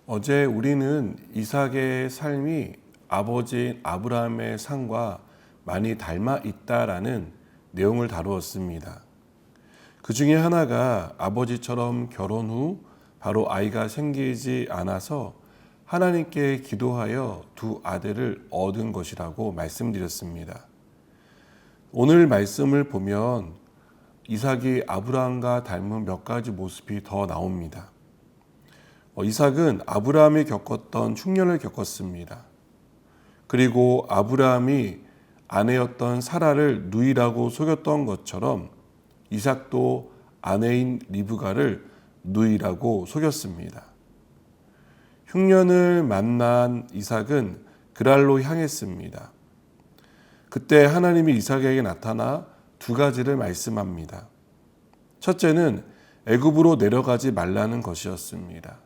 어제 우리는 이삭의 삶이 아버지인 아브라함의 삶과 많이 닮아 있다라는 내용을 다루었습니다. 그 중에 하나가 아버지처럼 결혼 후 바로 아이가 생기지 않아서 하나님께 기도하여 두 아들을 얻은 것이라고 말씀드렸습니다. 오늘 말씀을 보면 이삭이 아브라함과 닮은 몇 가지 모습이 더 나옵니다. 이삭은 아브라함이 겪었던 흉년을 겪었습니다. 그리고 아브라함이 아내였던 사라를 누이라고 속였던 것처럼 이삭도 아내인 리브가를 누이라고 속였습니다. 흉년을 만난 이삭은 그랄로 향했습니다. 그때 하나님이 이삭에게 나타나 두 가지를 말씀합니다. 첫째는 애굽으로 내려가지 말라는 것이었습니다.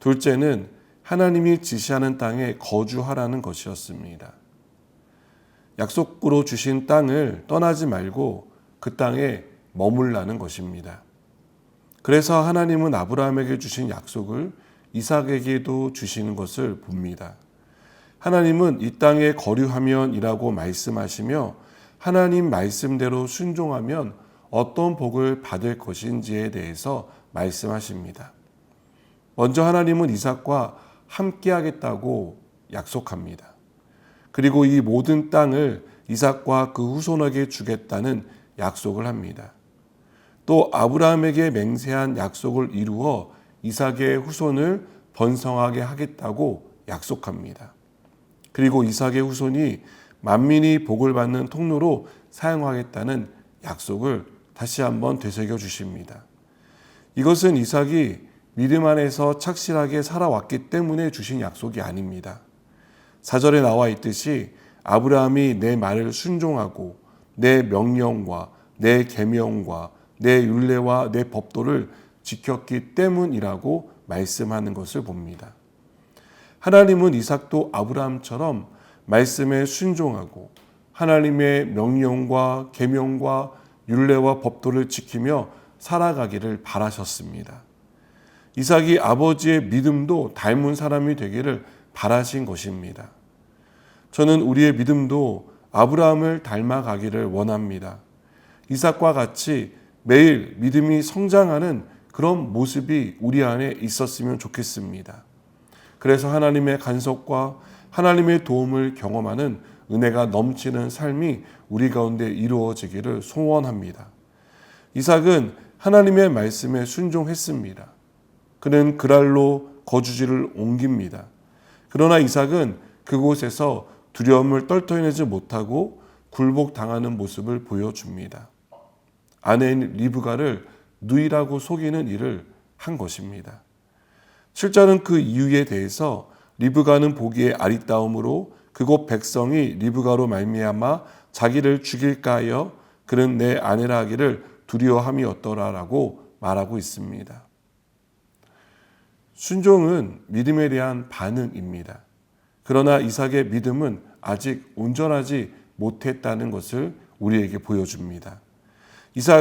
둘째는 하나님이 지시하는 땅에 거주하라는 것이었습니다. 약속으로 주신 땅을 떠나지 말고 그 땅에 머물라는 것입니다. 그래서 하나님은 아브라함에게 주신 약속을 이삭에게도 주시는 것을 봅니다. 하나님은 이 땅에 거류하면이라고 말씀하시며 하나님 말씀대로 순종하면 어떤 복을 받을 것인지에 대해서 말씀하십니다. 먼저 하나님은 이삭과 함께 하겠다고 약속합니다. 그리고 이 모든 땅을 이삭과 그 후손에게 주겠다는 약속을 합니다. 또 아브라함에게 맹세한 약속을 이루어 이삭의 후손을 번성하게 하겠다고 약속합니다. 그리고 이삭의 후손이 만민이 복을 받는 통로로 사용하겠다는 약속을 다시 한번 되새겨 주십니다. 이것은 이삭이 믿음 안에서 착실하게 살아왔기 때문에 주신 약속이 아닙니다. 4절에 나와 있듯이 아브라함이 내 말을 순종하고 내 명령과 내 계명과 내 율례와 내 법도를 지켰기 때문이라고 말씀하는 것을 봅니다. 하나님은 이삭도 아브라함처럼 말씀에 순종하고 하나님의 명령과 계명과 율례와 법도를 지키며 살아가기를 바라셨습니다. 이삭이 아버지의 믿음도 닮은 사람이 되기를 바라신 것입니다. 저는 우리의 믿음도 아브라함을 닮아가기를 원합니다. 이삭과 같이 매일 믿음이 성장하는 그런 모습이 우리 안에 있었으면 좋겠습니다. 그래서 하나님의 간섭과 하나님의 도움을 경험하는 은혜가 넘치는 삶이 우리 가운데 이루어지기를 소원합니다. 이삭은 하나님의 말씀에 순종했습니다. 그는 그랄로 거주지를 옮깁니다. 그러나 이삭은 그곳에서 두려움을 떨쳐내지 못하고 굴복당하는 모습을 보여줍니다. 아내인 리브가를 누이라고 속이는 일을 한 것입니다. 7절은 그 이유에 대해서 리브가는 보기에 아리따움으로 그곳 백성이 리브가로 말미암아 자기를 죽일까 하여 그는 내 아내라 하기를 두려워함이었더라라고 말하고 있습니다. 순종은 믿음에 대한 반응입니다. 그러나 이삭의 믿음은 아직 온전하지 못했다는 것을 우리에게 보여줍니다.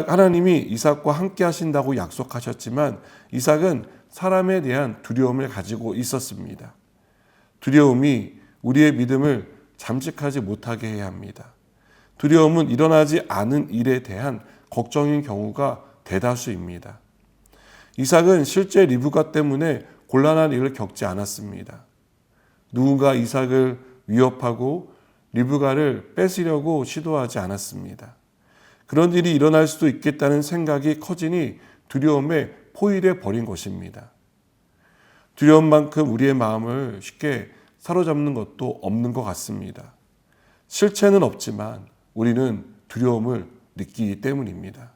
하나님이 이삭과 함께 하신다고 약속하셨지만 이삭은 사람에 대한 두려움을 가지고 있었습니다. 두려움이 우리의 믿음을 잠식하지 못하게 해야 합니다. 두려움은 일어나지 않은 일에 대한 걱정인 경우가 대다수입니다. 이삭은 실제 리브가 때문에 곤란한 일을 겪지 않았습니다. 누군가 이삭을 위협하고 리브가를 뺏으려고 시도하지 않았습니다. 그런 일이 일어날 수도 있겠다는 생각이 커지니 두려움에 포위돼 버린 것입니다. 두려움만큼 우리의 마음을 쉽게 사로잡는 것도 없는 것 같습니다. 실체는 없지만 우리는 두려움을 느끼기 때문입니다.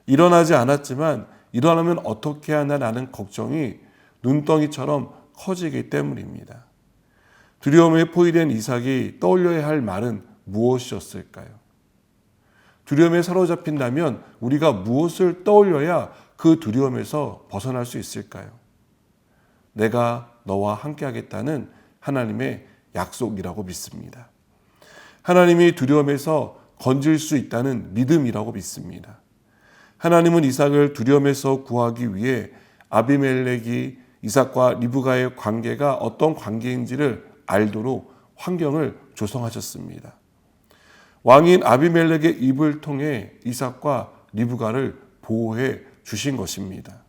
일어나지 않았지만 일어나면 어떻게 하나라는 걱정이 눈덩이처럼 커지기 때문입니다. 두려움에 포위된 이삭이 떠올려야 할 말은 무엇이었을까요? 두려움에 사로잡힌다면 우리가 무엇을 떠올려야 그 두려움에서 벗어날 수 있을까요? 내가 너와 함께 하겠다는 하나님의 약속이라고 믿습니다. 하나님이 두려움에서 건질 수 있다는 믿음이라고 믿습니다. 하나님은 이삭을 두려움에서 구하기 위해 아비멜렉이 이삭과 리브가의 관계가 어떤 관계인지를 알도록 환경을 조성하셨습니다. 왕인 아비멜렉의 입을 통해 이삭과 리브가를 보호해 주신 것입니다.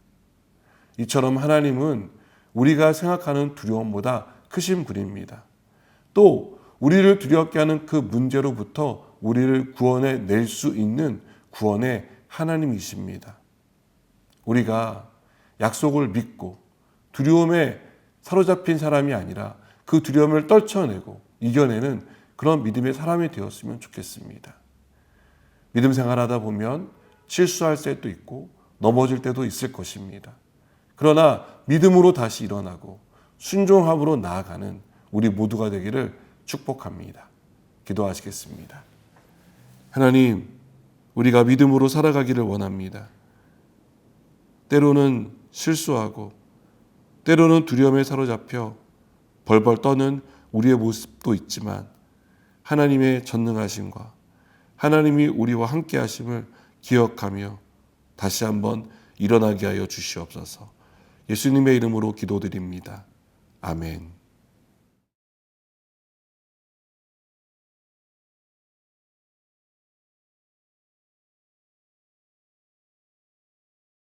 이처럼 하나님은 우리가 생각하는 두려움보다 크신 분입니다. 또 우리를 두렵게 하는 그 문제로부터 우리를 구원해 낼 수 있는 구원의 하나님이십니다. 우리가 약속을 믿고 두려움에 사로잡힌 사람이 아니라 그 두려움을 떨쳐내고 이겨내는 그런 믿음의 사람이 되었으면 좋겠습니다. 믿음 생활하다 보면 실수할 때도 있고 넘어질 때도 있을 것입니다. 그러나 믿음으로 다시 일어나고 순종함으로 나아가는 우리 모두가 되기를 축복합니다. 기도하시겠습니다. 하나님, 우리가 믿음으로 살아가기를 원합니다. 때로는 실수하고 때로는 두려움에 사로잡혀 벌벌 떠는 우리의 모습도 있지만 하나님의 전능하심과 하나님이 우리와 함께 하심을 기억하며 다시 한번 일어나게 하여 주시옵소서. 예수님의 이름으로 기도드립니다. 아멘.